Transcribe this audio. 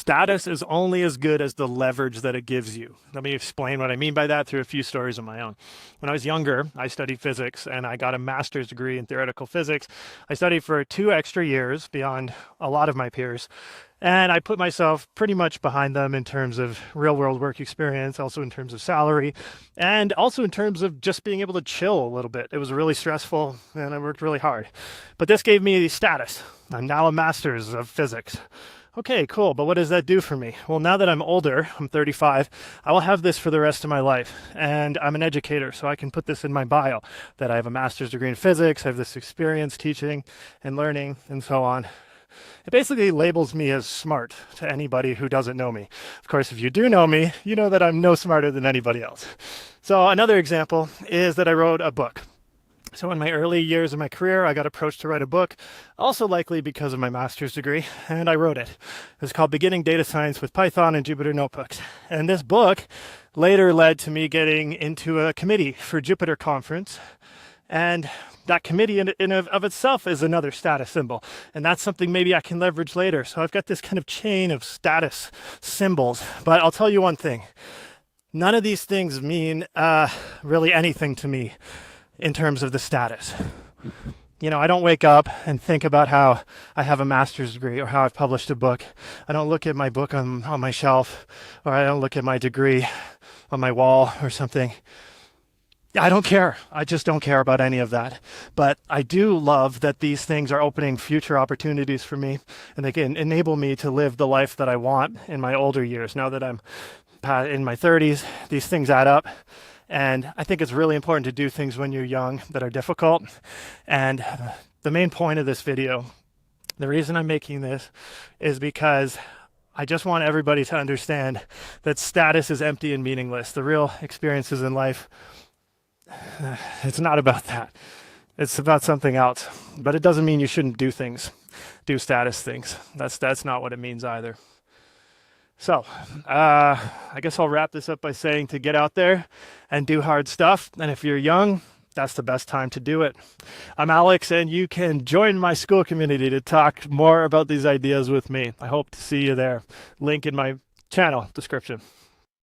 Status is only as good as the leverage that it gives you. Let me explain what I mean by that through a few stories of my own. When I was younger, I studied physics and I got a master's degree in theoretical physics. I studied for 2 extra years beyond a lot of my peers. And I put myself pretty much behind them in terms of real world work experience, also in terms of salary, and also in terms of just being able to chill a little bit. It was really stressful and I worked really hard. But this gave me status. I'm now a master's of physics. Okay, cool. But what does that do for me? Well, now that I'm older, I'm 35, I will have this for the rest of my life. And I'm an educator, so I can put this in my bio that I have a master's degree in physics, I have this experience teaching and learning and so on. It basically labels me as smart to anybody who doesn't know me. Of course, if you do know me, you know that I'm no smarter than anybody else. So another example is that I wrote a book. So in my early years of my career, I got approached to write a book, also likely because of my master's degree, and I wrote it. It was called Beginning Data Science with Python and Jupyter Notebooks. And this book later led to me getting into a committee for Jupyter conference. And that committee in of itself is another status symbol. And that's something maybe I can leverage later. So I've got this kind of chain of status symbols. But I'll tell you one thing. None of these things mean really anything to me in terms of the status. You know, I don't wake up and think about how I have a master's degree or how I've published a book. I don't look at my book on my shelf, or I don't look at my degree on my wall or something. I don't care. I just don't care about any of that. But I do love that these things are opening future opportunities for me, and they can enable me to live the life that I want in my older years. Now that I'm in my 30s, these things add up. And I think it's really important to do things when you're young that are difficult. And the main point of this video, the reason I'm making this, is because I just want everybody to understand that status is empty and meaningless. The real experiences in life, it's not about that. It's about something else. But it doesn't mean you shouldn't do things, do status things. That's not what it means either. So, I guess I'll wrap this up by saying to get out there and do hard stuff. And if you're young, that's the best time to do it. I'm Alex, and you can join my school community to talk more about these ideas with me. I hope to see you there. Link in my channel description.